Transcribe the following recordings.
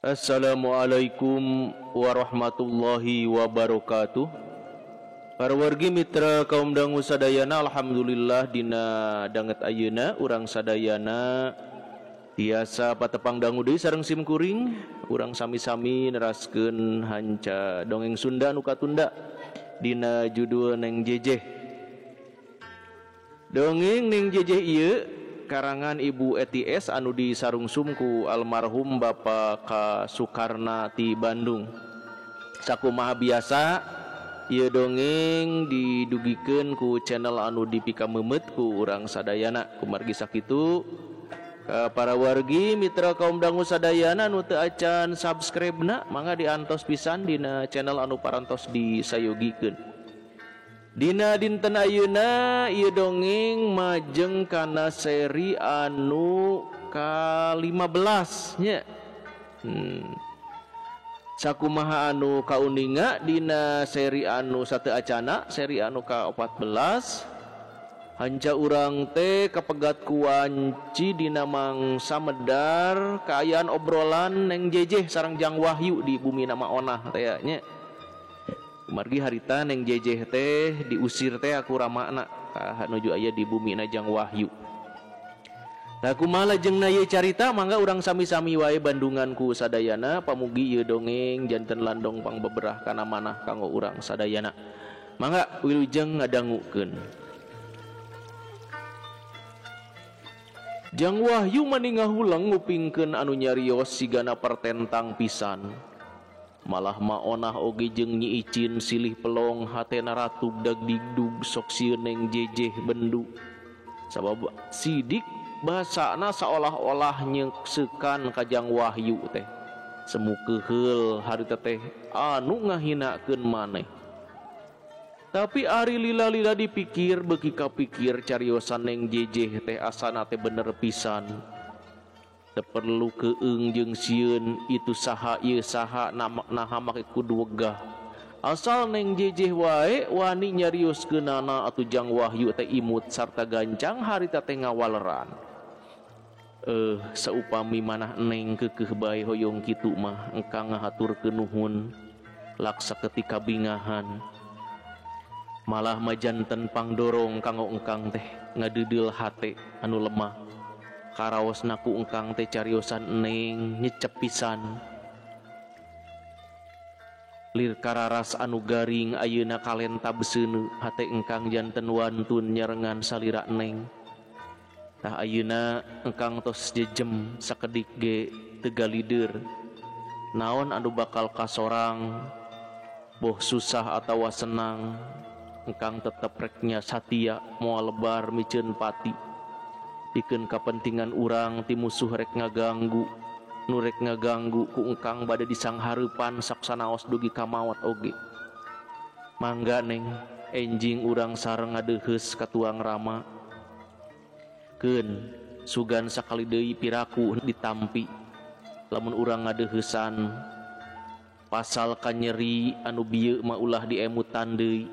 Assalamualaikum warahmatullahi wabarakatuh. Para wargi mitra kaum dangu sadayana, alhamdulillah dina danget ayeuna urang sadayana tiasa patepang dangu deui sareng simkuring. Urang sami-sami neraskeun hanca dongeng Sunda nu katunda dina judul Neng Jejeh. Dongeng Neng Jejeh ieu karangan Ibu ETS anu disarungsum ku almarhum Bapak Ka Sukarna ti Bandung. Sakumaha biasa ieu dongeng didugikeun ku channel anu dipika meumeut ku urang sadayana. Kumargi sakitu ka para wargi mitra kaum dangu sadayana anu teu acan subscribe-na mangga diantos pisan dina channel anu parantos disayogikeun. Dina dinten ayeuna ieu dongeng majeng kana seri anu ka-15 nya. Sakumaha anu kauninga dina seri anu sateu acana, seri anu ka-14 hanca urang teh kapegat ku wanci dina mangsa medar kaayaan obrolan Neng Jejeh sareng Jang Wahyu di bumi nama onah teh nya. Margi harita Neng Jejeh teh diusir teh aku ramakna nuju aya di bumi na Jang Wahyu. Tah kumaha lajengna ieu carita mangga urang sami-sami wae bandungan ku sadayana pamugi ieu dongeng janten landong pangbeberah kana manah kanggo urang sadayana. Mangga wilujeng ngadangukeun. Jang Wahyu maningah hulang ngupingkeun anu nyarios sigana pertentang pisan. Malah maonah oge jeung Nyi Icin silih pelong hatena ratug dagdigdug sok sieun Neng Jejeh bendu. Sabab sidik basana saolah-olah nyeuksekan ka Jang Wahyu teh. Semuke heul harita teh anu ngahinakeun maneh. Tapi ari lila-lila dipikir beuki kapikir cariosan Neng Jejeh teh asana teh bener pisan. Teu perlu keung jeung sieun itu saha ieu saha naha make kudu wegah. Asal Neng Jejeh wae wani nyarioskeunana atuh Jang Wahyu teh imut sarta gancang harita teh ngawaleran. Saupami manah Neng keukeuh bae hoyong kitu mah engkang ngahaturkeun nuhun laksa ketika bingahan. Malah majanten pangdorong kanggo engkang teh ngadeudel hate anu lemah. Karaosna ku engkang teh cariosan Neng nyecep pisan. Lir kararas anu garing ayeuna kalenta beseuneu hate engkang janten wantun nyarengan salira Neng. Tah ayeuna engkang tos jejem sakedik ge teu galideur. Naon anu bakal kasorang boh susah atawa senang engkang tetep rek nya satia moal lebar miceun pati. Dikeun kapentingan urang ti musuh rek ngaganggu, nu rek ngaganggu ku engkang bade disanghareupan saksanaos dugi ka maot oge. Mangga Neng, enjing urang sareng ngadeuheus ka tuang rama. Keun sugan sakali deui piraku ditampi. Lamun urang ngadeuheusan pasal ka nyeri anu bieu mah ulah diemutan deui.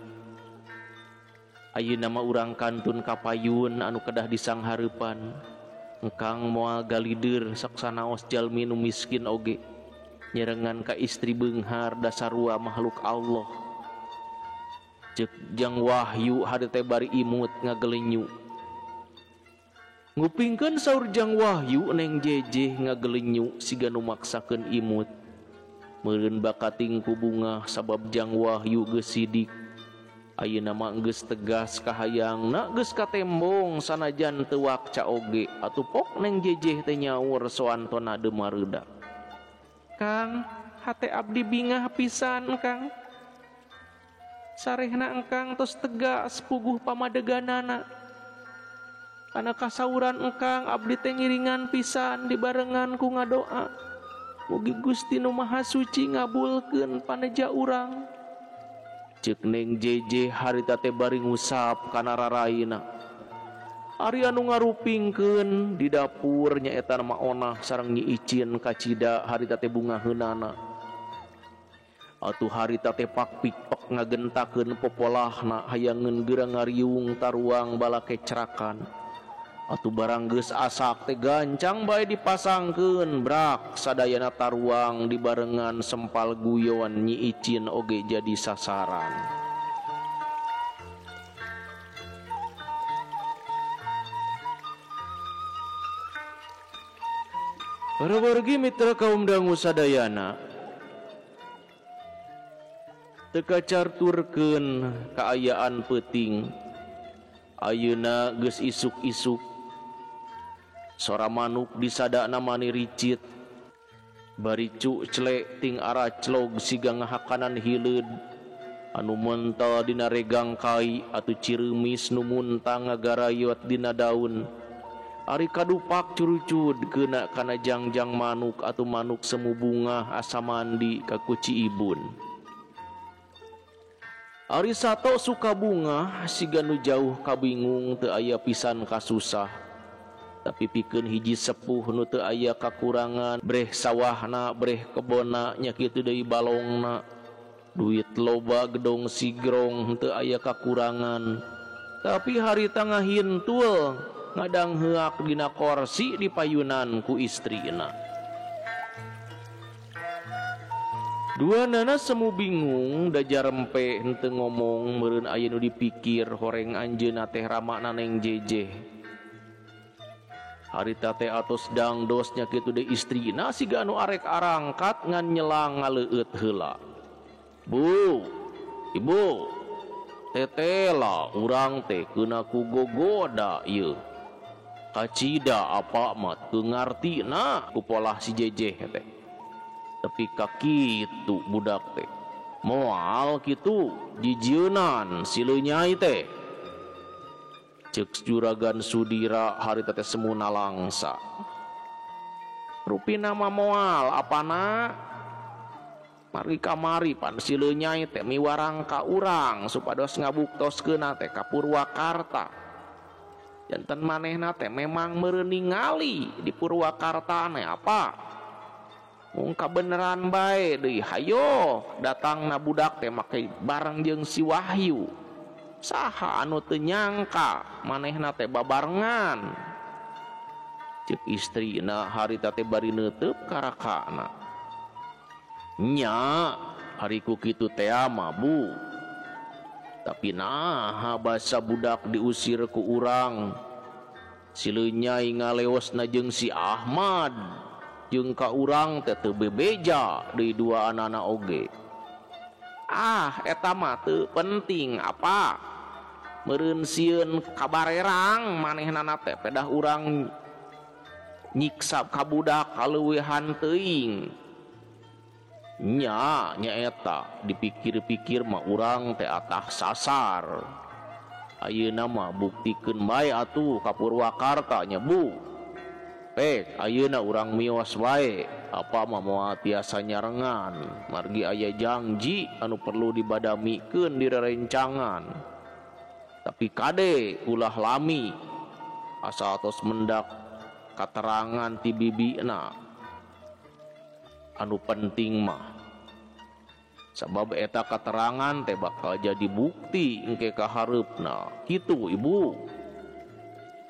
Ayeuna mah urang kantun kapayun anu kedah disanghareupan. Engkang moal galideur saksanaos jalmi nu miskin oge. Nyerengan ka istri beunghar dasarua makhluk Allah. Ceuk Jang Wahyu hade teh bari imut ngagelenyu. Ngupingkeun saur Jang Wahyu Neng Jejeh ngagelenyu siga nu maksakeun imut. Meureun bakating ku bungah sabab Jang Wahyu geus sidik. Ayeuna mah geus tegas kahayangna geus katembong sanajan teu wakca oge atuh pok Neng Jejeh teh nyaur soantona deumareuda. Kang, hate abdi bingah pisan Kang. Sarehna engkang tos tegas puguh pamadeganana. Kana kasauran engkang abdi teh ngiringan pisan dibarengan ku ngadoa. Mugi Gusti Nu Maha Suci ngabulkeun paneja urang. Ceuk Neng Jejeh harita teh bari ngusap kana raraina. Ari anu ngarupingkeun di dapur nyaeta mah onah sareng Nyi Icin kacida harita teh bungaheunana. Atuh harita teh pakpik-pek ngagentakeun popolahna hayangeun geurang ngariung taruang bala kecrakan. atuh barang geus asak teh gancang bae dipasangkeun brak sadayana taruang dibarengan sempal guyon Nyi Icin oge jadi sasaran. Para wargi mitra kaum dangu sadayana teka carturkeun kaayaan peuting ayeuna geus isuk-isuk sora manuk disadana mani ricit bari cu celek ting araclog siga ngahakanan hileud anu mental dina regang kai atuh ciremis nu muntang ngagarayot dina daun ari kadupak curucud keuna kana jangjang manuk atau manuk semu bunga asa mandi ka kuci ibun. Ari sato suka bunga siga nu jauh kabingung teu aya pisan kasusah tapi pikeun hiji sepuh nu teu aya kakurangan breh sawahna breh kebonna nya kitu deui balongna duit loba gedong sigrong teu aya kakurangan tapi harita ngahintul ngadang heuak dina korsi di payunan ku istrina. Dua nana semu bingung dajar rempe henteu ngomong meureun aya nu dipikir horeng anjeunna teh ramakna Neng Jejeh. Harita teh atos dangdosnya kitu deui istrina siga anu arek arangkat ngan nyelang ngaleueut heula. Bu, ibu, tetela urang teh keuna ku gogoda ieu. Kacida apa mat teu ngartina ku polah si Jejeh teh. Tapi kakitu budak teh moal kitu jijieunan sileu nyai teh ceuk Juragan Sudira harita teh semuna langsa rupina mah moal apana mari kamari pan sileu nyai teh miwarang ka urang supados ngabuktoskeun teh ka Purwakarta janten manehna teh memang meureun ningali di Purwakarta teh apa mungka beneran bae deui hayo datangna budak teh make bareng jeung si Wahyu saha anu teu nyangka manehna teh babarengan ceuk istrina harita teh bari neuteub ka rakana nya hariku kitu teh mah Bu tapi naha basa budak diusir ku urang sileu nyai ngaleosna jeung si Ahmad jeung ka urang teh teu bebeja deui dua anana oge. Eta mah teu penting apa. Meureun sieun kabarerang manehna teh pedah urang nyiksa ka budak kaleuwihan teuing. Nya eta dipikir-pikir mah urang teh atah sasar. Ayeuna mah buktikeun bae atuh ka Purwakarta nya Bu. Pek ayeuna urang mios wae apa mah moal tiasa nyarengan margi aya janji anu perlu dibadamikeun di rerencangan tapi kade ulah lami asa atos mendak katerangan ti bibina anu penting mah sabab eta katerangan teh bakal jadi bukti engke ka hareupna kitu Ibu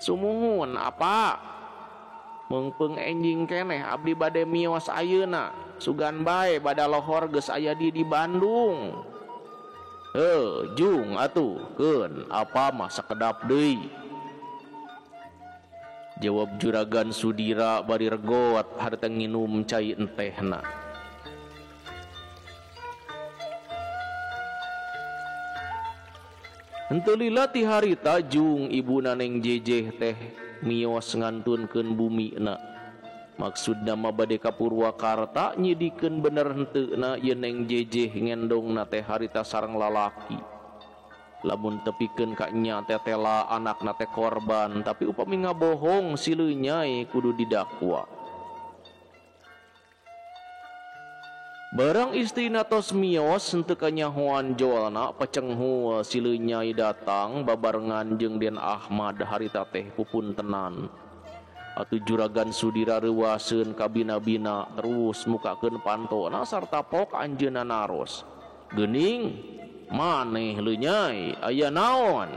sumuhun apa mengpeung enjing keneh abdi bade mios ayeuna sugan bae bada lohor geus aya di Bandung Jung atuh keun apa mah sakedap deui jawab Juragan Sudira bari regot harta nginum cai entehna henteu lila ti harita Jung ibuna Neng Jejeh teh mios ngantunkeun bumina maksudna mah bade ka Purwakarta nyidikeun bener henteuna ieu Neng Jejeh ngendongna teh harita sareng lalaki lamun tepikeun ka nya teh tela anakna teh korban tapi upami ngabohong sileu nyai kudu didakwa barang istrina tos mios henteu kanyahoan joalna pacenghul sileu nyai datang babarengan jeung Den Ahmad harita teh pupuntenan atuh Juragan Sudira reuwaseun ka bina-bina terus mukakeun pantona sarta pok anjeunna naros geuning maneh leu nyai aya naon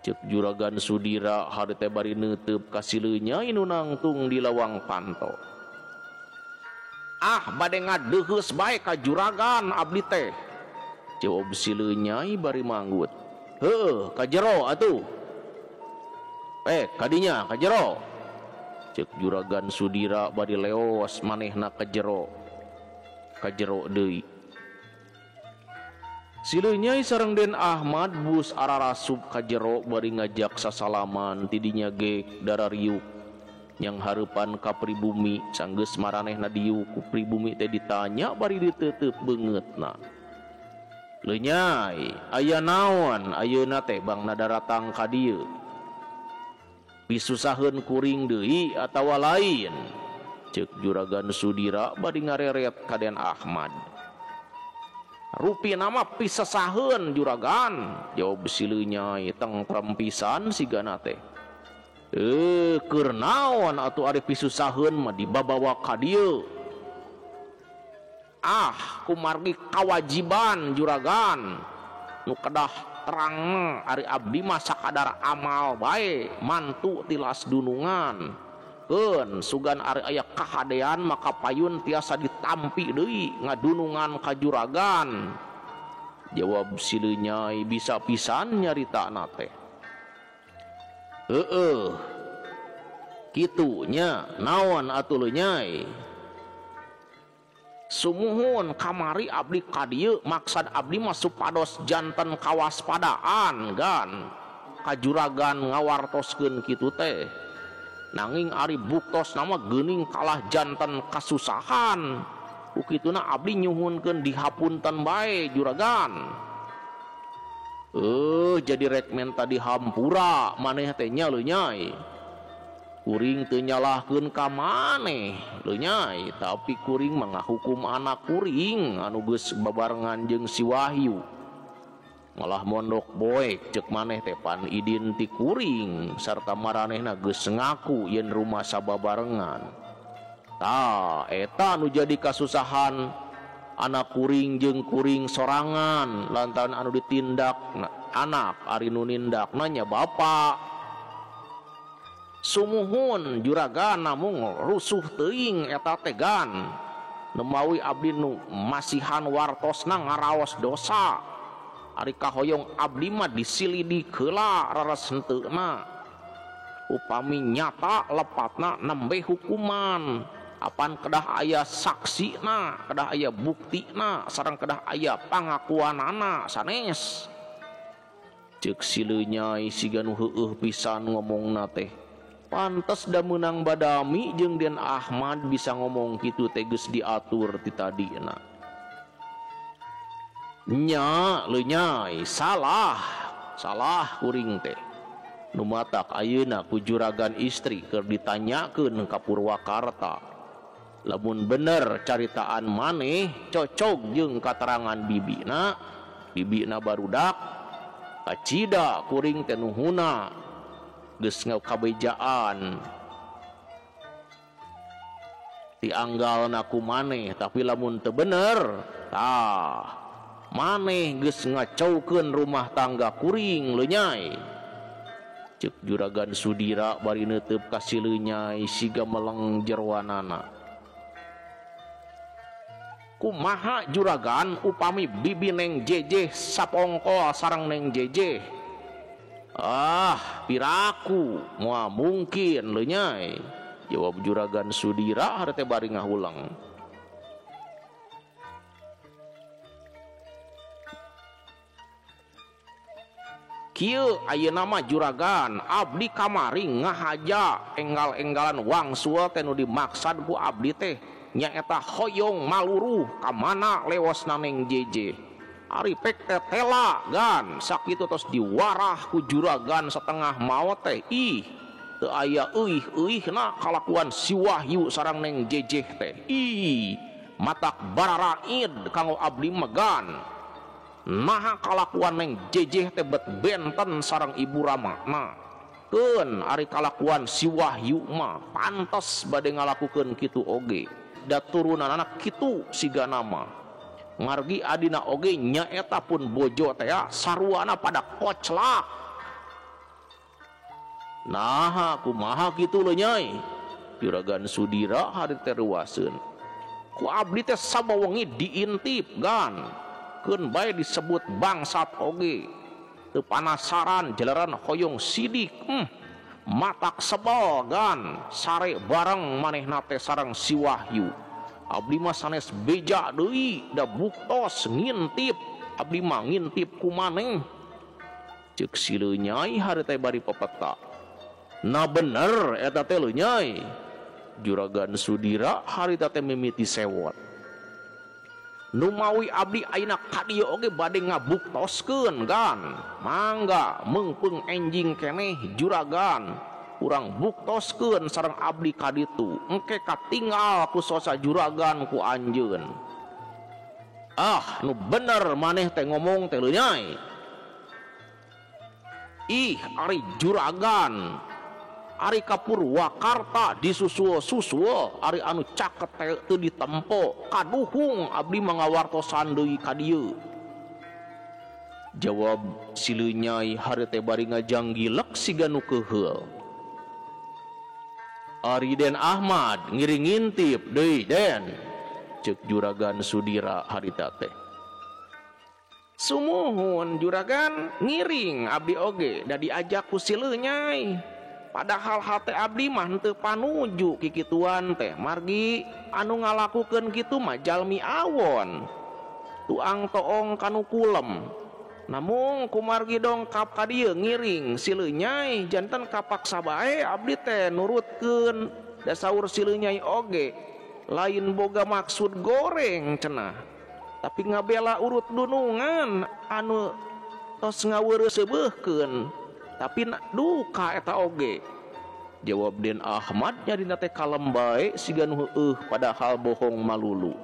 Cek Juragan Sudira hade teh bari neuteub ka Sileu Nyai nu nangtung di lawang panto. Ah bade ngadeuheus bae ka juragan abdi teh. Jawab Sileu Nyai bari manggut. Heueuh ka jero atuh. Kadinya ka jero. Cek Juragan Sudira bari leos manehna ka jero. Ka jero deui. Sileu Nyai sareng Den Ahmad bus ararasup ka jero bari ngajak sasalaman tidinya ge darariuk yang hareupan ka pribumi sanggeus maranehna diuk ku pribumi teh ditanya bari diteuteub beungeutna. Leu Nyai, aya naon ayeuna teh bangna daratang ka dieu? Pisusaheun kuring deui atawa lain? Ceuk Juragan Sudira bari ngareret ka Den Ahmad. Rupi nama pisasaheun juragan, jawab Sileu Nyai tentrem pisan sigana teh. Keur naon atuh ari pisusaheun mah dibabawa ka dieu? Ah, kumargi kawajiban juragan. Nu kedah terang ari abdi mah sakadar amal bae, mantu tilas dunungan. Keun sugan ari aya kahadean maka payun tiasa ditampi deui ngadunungan ka juragan. Jawab Sileu Nyai bisa pisan nyaritana teh. Heueuh. Kitu nya naon atuh Leu Nyai? Sumuhun kamari abdi ka dieu maksad abdi mah supados janten kawaspadaan gan ka juragan ngawartoskeun kitu teh. Nanging ari buktos nama geuning kalah janten kasusahan. Ukituna abdi nyuhunkeun dihapunten bae juragan. Jadi rek menta dihampura maneh teh nya Leu Nyai. Kuring teu nyalahkeun ka maneh Leu Nyai, tapi kuring mah ngahukum anak kuring anu geus babarengan jeung si Wahyu. Malah mondok boek cek maneh teh pan idin ti kuring sarta maranehna geus ngaku yen rumah sababarengan. Tah eta anu jadi kasusahan anak kuring jeung kuring sorangan lantaran anu ditindak anak ari nu nindakna nya bapa. Sumuhun juragan namung rusuh teuing eta teh gan. Nemawi abdi nu masihan wartosna ngaraos dosa. Ari kahoyong abdi mah disilidi heula rares henteuna. Upami nyata lepatna nembe hukuman. Apan kedah aya saksina, kedah aya buktina, sareng kedah aya pangakuanana sanes. Ceuk Sileu Nyai siga nu heueuh pisan ngomongna teh. Pantes da meunang badami jeung Den Ahmad bisa ngomong kitu teh geus diatur ti tadina. Nya Leu Nyai salah kuring teh. Nu matak ayeuna ku juragan istri keur ditanyakeun ka Purwakarta. Lamun bener caritaan maneh cocok jeung katerangan bibina barudak kacida kuring teh nuhuna geus ngakabejaan tianggalna ku maneh, tapi lamun teu bener tah maneh geus ngacaukeun rumah tangga kuring Leu Nyai. Ceuk Juragan Sudira bari neuteub ka Sileu Nyai siga meleng jeroanana. Kumaha juragan upami bibi Neng Jejeh sapongkol sareng Neng Jejeh? Ah, piraku moal mungkin Leu Nyai, jawab Juragan Sudira hade teh bari ngahulang. Kieu ayeuna mah juragan abdi kamari ngahaja enggal-enggalan wangsul teh nu dimaksad ku abdi teh nyaeta hoyong maluruh ka mana lewasna Neng Jejeh. Ari pek teh tela gan sakitu tos diwarah ku juragan setengah maot teh. Ih teu aya euih-euihna kalakuan si Wahyu sareng Neng Jejeh teh. Ih matak bararaid kanggo abdi megan. Nah kalakuan Neng Jejeh teh bet benten sareng Ibu Ramana. Keun ari kalakuan si Wahyu mah pantes bade ngalakukeun kitu oge. Da turunan anak kitu siga nama ngargi adina oge nyaeta pun bojo teh saruana pada koclak. Nah kumaha kitu leuh Nyai? Juragan Sudira hari teh reuaseun. Ku abdi teh sabawengi diintip gan. Keun bae disebut bangsat oge. Teu panasaran jalaran hoyong sidik. Matak sebel gan. Sare bareng manehna teh sareng si Wahyu. Abdi mah sanes beja deui da buktos ngintip. Abdi mah ngintip ku maneh. Ceuk si leuh Nyai hari teh bari pepeta. Nah bener eta teh leuh Nyai. Juragan Sudira harita teh mimiti sewot. Nu mawi abdi ayeuna ka dieu oge bade ngabuktoskeun gan. Mangga meungpeung enjing keneh juragan. Urang buktoskeun sareng abdi ka ditu. Engke katinggal ku sosa juragan ku anjeun. Nu bener maneh teh ngomong teh leuh Nyai. Ih ari juragan. Ari ka Purwakarta disusul-susul ari anu caket teu ditempo kaduhung abdi mangawartosan deui ka dieu. Jawab si leuh Nyai hari teh bari ngajanggilek siga nu keuheul. Ari Den Ahmad ngiring ngintip deui Den, ceuk Juragan Sudira harita teh. Sumuhun juragan ngiring abdi oge da diajak ku si leuh Nyai. Padahal hate abdi mah henteu panuju kikituan teh margi anu ngalakukeun kitu mah jalmi awon. Tuang toong kanu kulem. Namun kumargi dongkap ka dieu ngiring si leuh Nyai janten kapaksa bae abdi teh nurutkeun da saur si leuh Nyai oge. Lain boga maksud goreng cenah. Tapi ngabela urut dunungan anu tos ngaweureus sebeuhkeun. Tapi duka eta oge. Jawab Den Ahmad nyarina teh kalem bae siga nu heueuh padahal bohong malulu.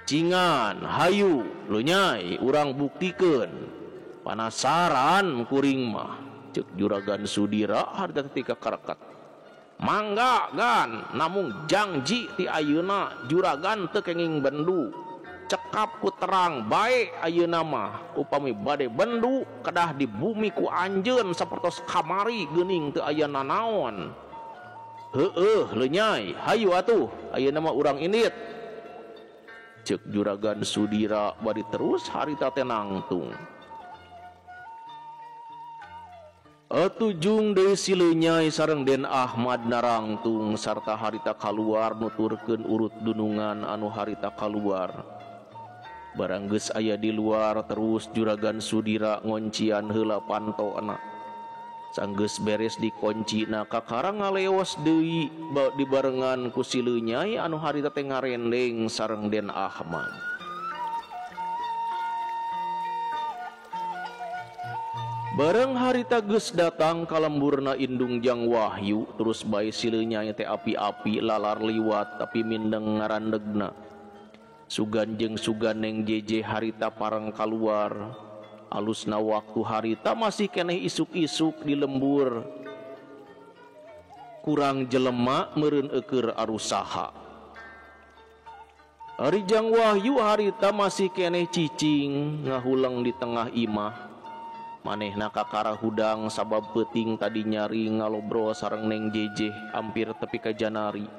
Cingan hayu leuh Nyai urang buktikeun. Panasaran kuring mah, ceuk Juragan Sudira harita ketika kareket. Mangga gan namung janji ti ayeuna juragan teu kenging bendu. Cekap ku terang bae ayeuna mah upami bade bendu kedah di bumi ku anjeun sapertos kamari geuning teu aya nanaon. Heueuh leuh Nyai, hayu atuh ayeuna mah urang indit. Ceuk Juragan Sudira bari terus harita teh nangtung. Atujung deui si leuh Nyai sareng Den Ahmad narangtung sarta harita kaluar nuturkeun urut dunungan anu harita kaluar. Barang geus aya di luar terus Juragan Sudira ngoncian heula pantoana. Sanggeus beres dikoncina kakara ngaleos deui dibarengan ku si leuh Nyai anu harita teh ngarendeng sareng Den Ahmad. Bareng harita geus datang ka lemburna indung Jang Wahyu terus bae si leuh Nyai teh api-api lalar liwat tapi mindeng ngarandegna. Sugan jeung Suganeng JJ harita pareng kaluar. Alusna waktu harita masih keneh isuk-isuk di lembur. Kurang jelema meureun eukeur arusaha. Ari Jang Wahyu harita masih keneh cicing ngahuleng di tengah imah. Manehna kakara hudang sabab peuting tadi nyari ngalobro sareng Neng JJ hampir tepi ka janari.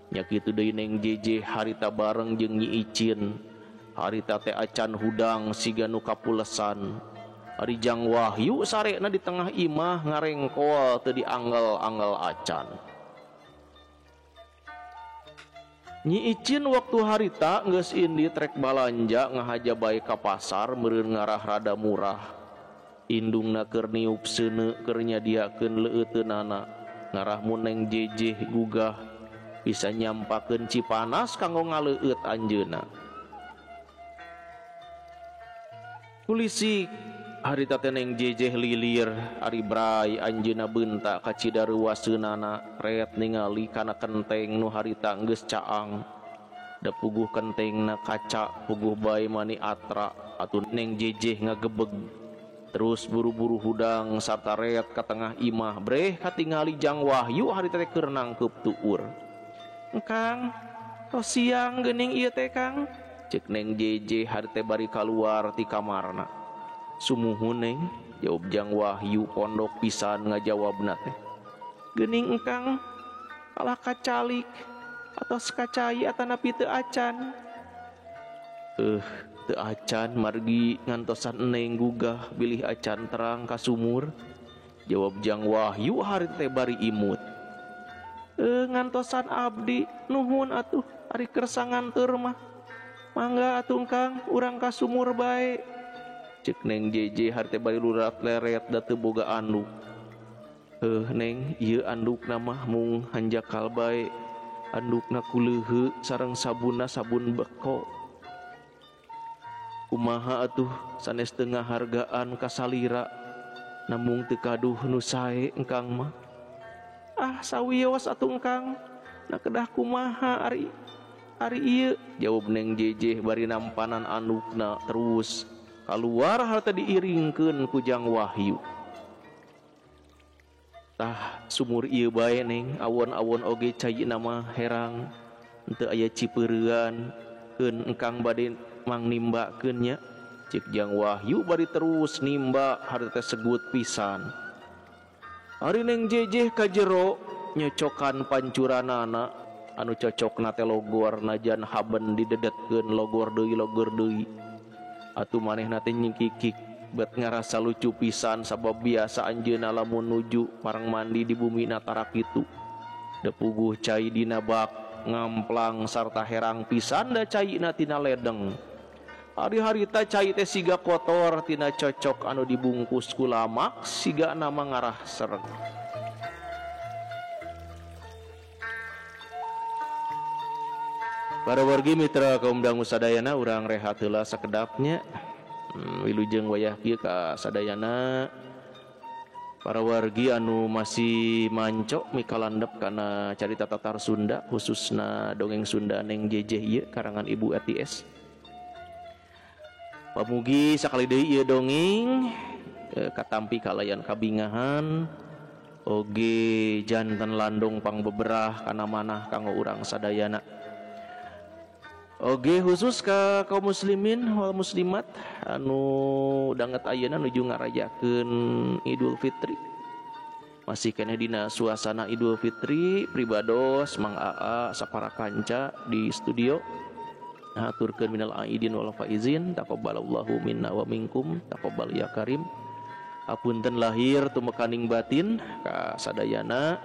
Nya kitu deui Neng JJ harita bareng jeung Nyi Icin. Harita teh acan hudang siga nu kapulesan. Ari Jang Wahyu sarena di tengah imah ngarengkol teu dianggel-anggel acan. Nyi Icin waktu harita geus indit rek balanja ngahaja bae ka pasar meureun ngarah rada murah. Indungna keur niup seuneu keur nyadiakeun leueuteunana. Ngarah mun Neng JJ gugah bisa nyampakeun Cipanas kanggo ngaleueut anjeunna. Kulisik harita teh Neng JJ lilir ari bray anjeunna beunta ka cidareuwaseunana ret ningali kana kenteng nu harita geus caang. Da puguh kentengna kaca puguh bae mani atra atuh Neng JJ ngagebeg. Terus buru-buru hudang sarta ret ka tengah imah breh katingali Jang Wahyu harita teh keur nangkeup tuur. Kang, tos siang geuning ieu teh Kang. Ceuk Neng JJ hari teh bari kaluar ti kamarna. Sumuhun Neng, Jawab Jang Wahyu pondok pisan ngajawabna teh. Geuning engkang kalah kacalik atau sekacai atanapi teu acan. Teu acan margi ngantosan eneng gugah bilih acan terang ka sumur. Jawab Jang Wahyu hari teh bari imut. Ngantosan abdi nuhun atuh ari kersa nganteur mah. Mangga atuh Kang urang ka sumur bae. Ceuk Neng JJ hari teh bari lurat leret da teu boga anduk. Neng ieu andukna mah mung hanjakal bae. Andukna kuleuheut sareng sabunna sabun beko. Kumaha atuh sanes teu ngahargaan ka salira namung teu kaduh nu sae engkang mah. Sawios atuh engkang na kedah kumaha ari ieu. Jawab Neng JJ bari nampanan andukna terus kaluar harta diiringkeun ku Jang Wahyu. Tah sumur ieu bae Neng awon-awon oge caina mah herang henteu aya cipeureun keun engkang bade mang nimbakeun nya. Ceuk Jang Wahyu bari terus nimba harta segut pisan. Ari Neng JJ ka jero nyocokan pancuranana anu cocokna teh logor najan haben didedetkeun logor deui. Atuh manehna teh nyingkikik bet ngarasa lucu pisan sabab biasa anjeunna lamun nuju marang mandi di bumi natara kitu. Da puguh cai dina bak ngamplang sarta herang pisan da caina tina ledeng. Hari-harita cai teh siga kotor tina cocok anu dibungkus ku lamak siga nama ngarah sereg. Para wargi mitra kaum dangu sadayana urang rehat heula sakedapnya. Wilujeng wayah kieu ka sadayana para wargi anu masih mancok mikalandep kana carita tatar Sunda khususna dongeng Sunda Neng JJ ieu karangan Ibu ATS. Pamugi sakali deui ieu dongeng katampi kalayan kabingahan oge janten landong pangbeberah kana manah kanggo urang sadayana. Oge khusus ka kaum muslimin wal muslimat anu danget ayeuna nuju ngarayakeun Idul Fitri. Masih keneh dina suasana Idul Fitri pribados Mang Aa sapara kanca di studio. Haturkeun minal aidin wal faizin taqabbalallahu minna wa minkum taqabbal ya karim. Hapunten lahir tumekaning batin ka sadayana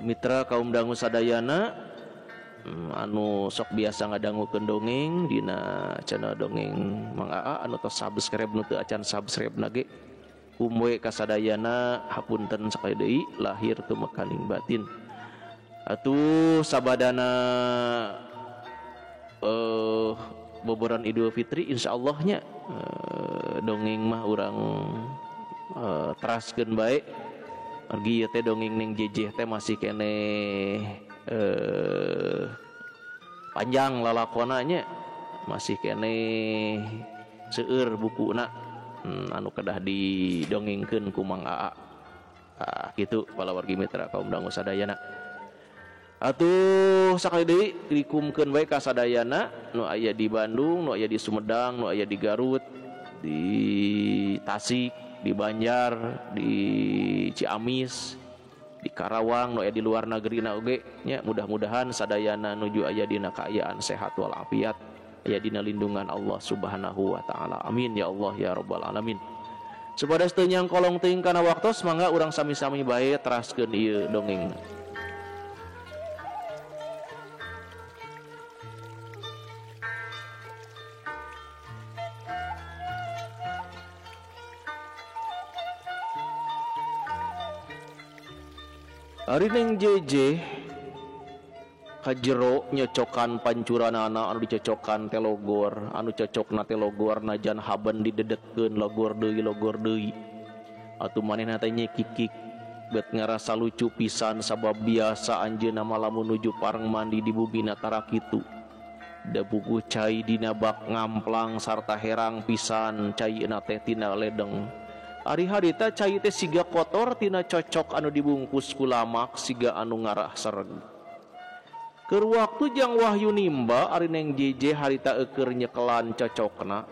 mitra kaum dangu sadayana anu sok biasa ngadangukeun dongeng dina channel dongeng Mang Aa anu tos subscribe nu teu acan subscribe na ge kumwe ka sadayana hapunten sakali deui lahir tumekaning batin. Atuh sabadana boboran Idul Fitri insyaallah nya dongeng mah urang teraskeun bae. Margi teh dongeng Neng JJ teh masih keneh panjang lalakonanya masih keneh seueur bukuna anu kedah didongengkeun ku Mang Aa. Kitu para wargi mitra kaum dangu sadayana. Atuh sakali deui dikumkeun bae ka sadayana nu aya di Bandung, nu aya di Sumedang, nu aya di Garut, di Tasik, di Banjar, di Ciamis, di Karawang, nu aya di luar negeri na oge nya mudah-mudahan sadayana nuju aya dina kaayaan sehat wal afiat, aya dina lindungan Allah Subhanahu wa taala. Amin ya Allah ya rabbal alamin. Supados teu nyang kolong teuing kana waktos mangga urang sami-sami bae teraskeun ieu dongeng. Ari Neng JJ kajero nyocokan pancuranana anu dicocokan teh logor, anu cocokna teh logor najan haben didedetkeun logor deui. Atuh manehna teh nyekikik bet ngarasa lucu pisan sabab biasa anjeunna mah lamun nuju pareng mandi di bumi natara kitu. Da buku cai dina bak ngamplang sarta herang pisan caina teh tina ledeng. Ari harita cai teh siga kotor tina cocok anu dibungkus ku lamak siga anu ngarah sereg. Keur waktu Jang Wahyu nimba ari Neng JJ harita eukeur nyekelan cocokna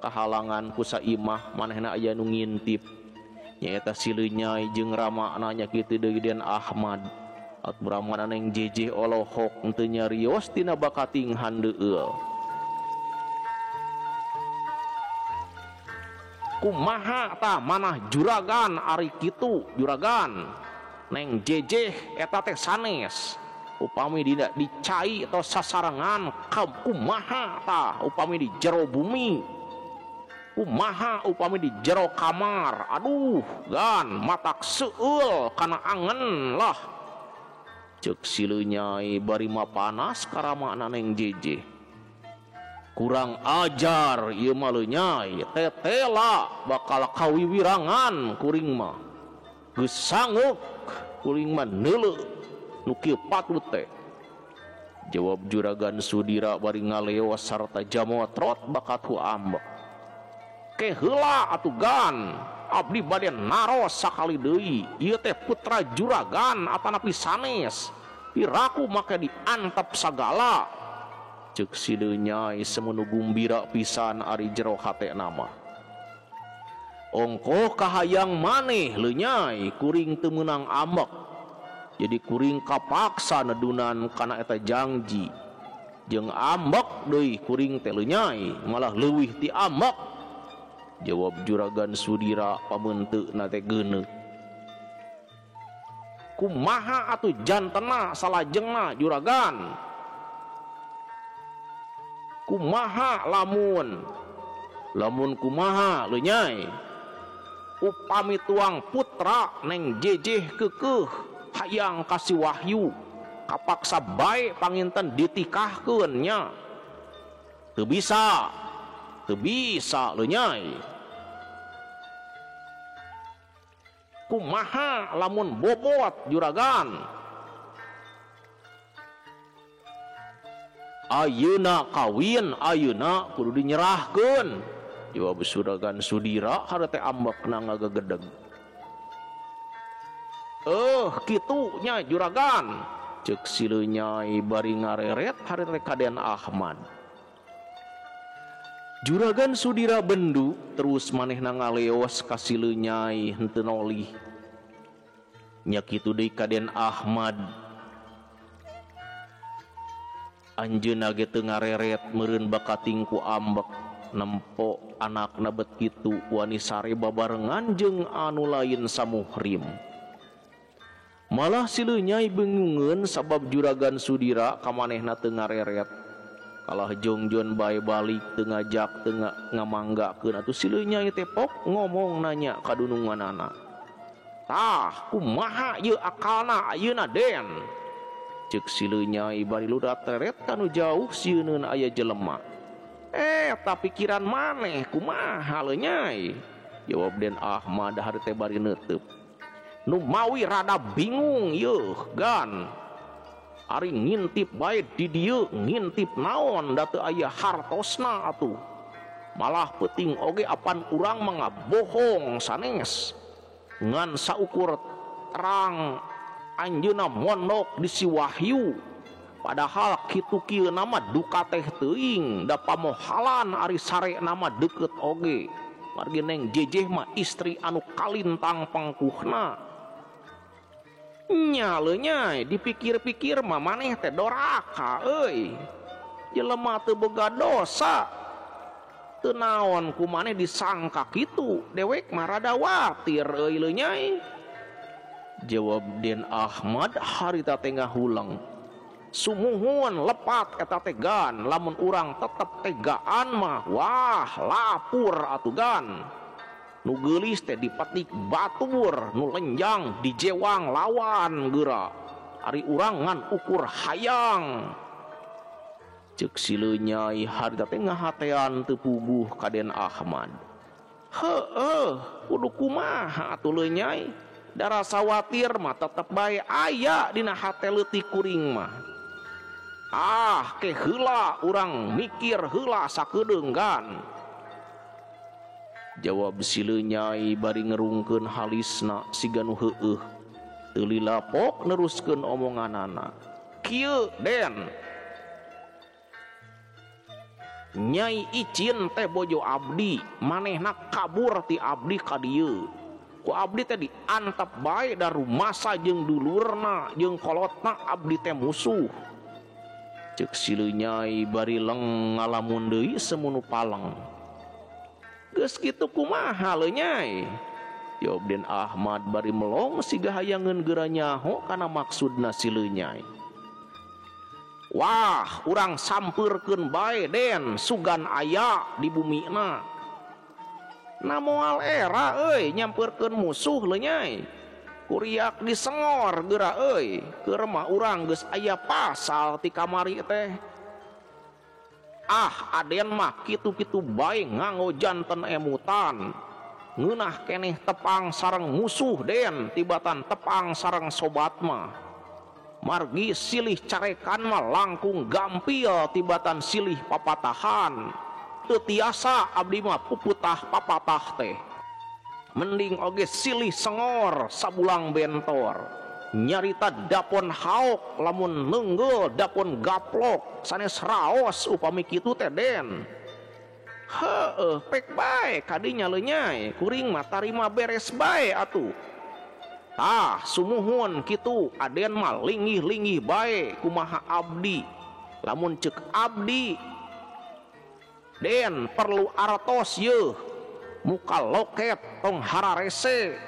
kahalangan ku saimah manehna aya nu ngintip nyaeta Silenyai jeung Ramakna nya kitu deui Den Ahmad. At Brahmana neng jejeh olohok teu nyarios tina bakating handeueul. Kumaha tah manah juragan ari kitu juragan neng jejeh eta teh sanes upami dina dicai atau sasarangan kumaha tah upami di jero bumi kumaha upami di jero kamar aduh gan matak seueul kana angen lah ceuk Silenyai bari mah panas karamana neng jejeh. Kurang ajar ieu mah Lenyai tetela bakal kawiwirangan kuring mah geus sanggeuk kuring mah neuleuh nu kieu patut teh. Jawab Juragan Sudira bari ngaleos sarta jamotrot bakat ku ambek. Ke heula atuh gan abdi bade naros sakali deui ieu teh putra juragan atanapi sanes piraku make diantep sagala. Ceuk Silenyai semenu gumbira pisan ari jero hatena mah. Ongkoh kahayang maneh Lenyai kuring teu meunang ambek. Jadi kuring kapaksa nedunan kana eta janji. Jeung ambek deui kuring teh Lenyai malah leuwih ti ambek. Jawab Juragan Sudira pameunteuna teh geuneuh. Kumaha atuh jantena salajengna juragan? Kumaha lamun kumaha Lenyai upami tuang putra neng jejeh keukeuh hayang kasih wahyu kapaksa bae panginten ditikahkeun nya teu bisa Lenyai. Kumaha lamun bobot juragan? Ayeuna kawin ayeuna kudu dinyerahkeun. Jawab Juragan Sudira hareup teh ambekna ngagegedeg. Kitu nya juragan. Ceuk Silenyai bari ngareret hareup teh ka Den Ahmad. Juragan Sudira bendu terus manehna ngaleos ka Silenyai henteu nolih. Nya kitu deui ka Den Ahmad. Anjeunna ge teu ngareret meureun bakating ku ambek nempo anakna bet kitu wani sare babarengan jeung anu lain samuhrim. Malah Silenyai bingungeun sabab Juragan Sudira ka manehna teu ngareret. Kalah jongjon bae balik teu ngajak teu ngamanggakeun atuh Silenyai teh pok ngomong nanya ka dununganana. Tah kumaha ieu akalna ayeuna Den? Ceuk Silenyai bari ludat teret kanu jauh sieunneun aya jelema. Tapi pikiran maneh kumaha Lenyai? Jawab Den Ahmad hareup teh bari neuteub. Nu mawi rada bingung yeuh gan. Ari ngintip bae di dieu ngintip naon da teu aya hartosna atuh. Malah peuting oge apan urang mah bohong sanes. Ngan saukur terang anjeunna mondok di si Wahyu padahal kitu kieu nama duka teh teuing da pamohalan ari sare nama deukeut oge margi neng jejeh mah istri anu kalintang pangkuhna nya Lenyai dipikir-pikir mah maneh teh doraka euy jelema teu boga dosa teu naon ku maneh disangka kitu dewek mah rada watir euy Lenyai. Jawab Den Ahmad harita tengah hulang. Sumuhun lepat eta tegan lamun urang tetep tegaan mah wah lapur atuh gan. Nu geulis teh dipetik batur, nu lenjang dijewang lawan geura. Ari urang ngan ukur hayang. Ceuk Silenyai harita teh ngahatean teu puguh ka Den Ahmad. Kudu kumaha atuh Lenyai? Da rasa watir mah tetep bae aya dina hate leutik kuring mah. Ke heula urang mikir heula sakedeung gan. Jawab Silenyai bari ngerungkeun halisna siga nu heueuh. Teu lilapok neruskeun omonganana. Kieu Den. Nyai Icin teh bojo abdi, manehna kabur ti abdi ka dieu. Ku abdi teh diantep bae da rumasa jeung dulurna jeung kolotna abdi teh musuh. Ceuk sileu Nyai bari leng ngalamun deui semunu paleng. Geus kitu kumaha leu Nyai? Jawab Den Ahmad bari melong siga hayangeun geura nyaho kana maksudna sileu Nyai. Wah, urang sampeurkeun bae Den, sugan aya di bumina. Na moal era euy nyampeurkeun musuh leu Nyai. Kuriak disengor geura euy, keur mah urang geus aya pasal ti kamari teh. Ah, Aden mah kitu-kitu bae nganggo janten emutan. Ngeunah keneh tepang sareng musuh Den, tibatan tepang sareng sobat mah. Margi silih carekan mah langkung gampil tibatan silih papatahan. Teu tiasa abdi mah puputah papatah teh. Mending oge silih sengor sabulang bentor. Nyarita dapon haok lamun leungeul dapon gaplok sanes raos upami kitu teh Den. Heueuh pek bae kadinya leu Nyai, kuring mah tarima beres bae atuh. Tah sumuhun kitu Aden mah linggih-linggih bae kumaha abdi. Lamun ceuk abdi Den perlu artos yeuh muka loket tong hararese.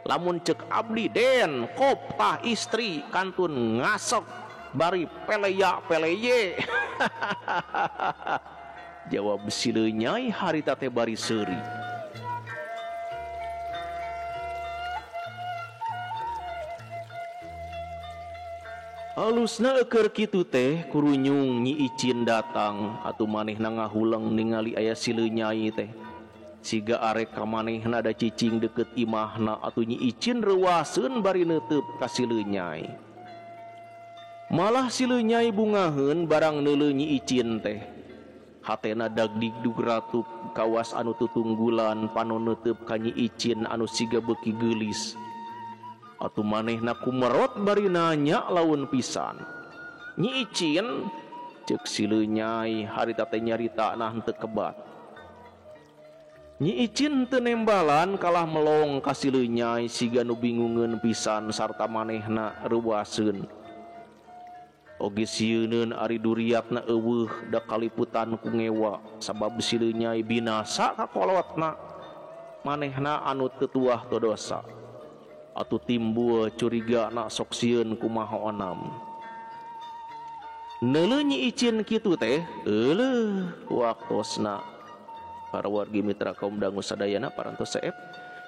Lamun ceuk abdi Den kop tah istri kantun ngasok bari peleya peleye. Jawab sileu Nyai harita teh bari seuri. Halusna keur kitu teh kurunyung Nyi Icin datang atuh manehna ngahuleng ningali aya sileu Nyai teh. Siga arek ka manehna da cicing deukeut imahna atuh Nyi Icin reuwaseun bari neuteub ka sileu Nyai. Malah sileu Nyai bungaheun barang neuleuh Nyi Icin teh. Hatena dagdigdug ratup kawas anu tutunggulan panu neuteub ka Nyi Icin anu siga beuki geulis. Atuh manehna kumerot bari nanya laun pisan. Nyi Icin, ceuk sileu Nyai harita teh nyaritana henteu kebat. Nyi Icin teu nembalan kalah melong ka sileu Nyai siga nu bingungeun pisan sarta manehna reuwaseun. Oge sieuneun ari duriatna eueuh da kaliputan ku ngewa sabab sileu Nyai binasa ka kolotna. Manehna anu teu tuah teu dosa. Atuh timbul curiga na sok sieun kumaha onam. Neuleuh Nyi Icin kitu teh, euleuh waktosna. Para wargi mitra kaum dangu sadayana parantos saeb.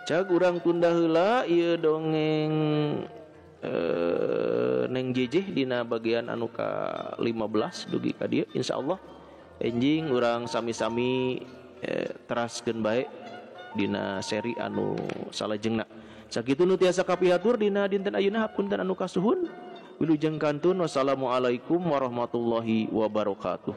Cag urang tunda heula ieu dongeng Neng Jejeh dina bagian anu ka 15 dugi ka dieu insyaallah. Enjing urang sami-sami teraskeun bae dina seri anu salajengna. Sakitu nu tiasa kapihatur dina dinten ayeuna hapunten anu kasuhun. Wilujeng kantun wassalamualaikum warahmatullahi wabarakatuh.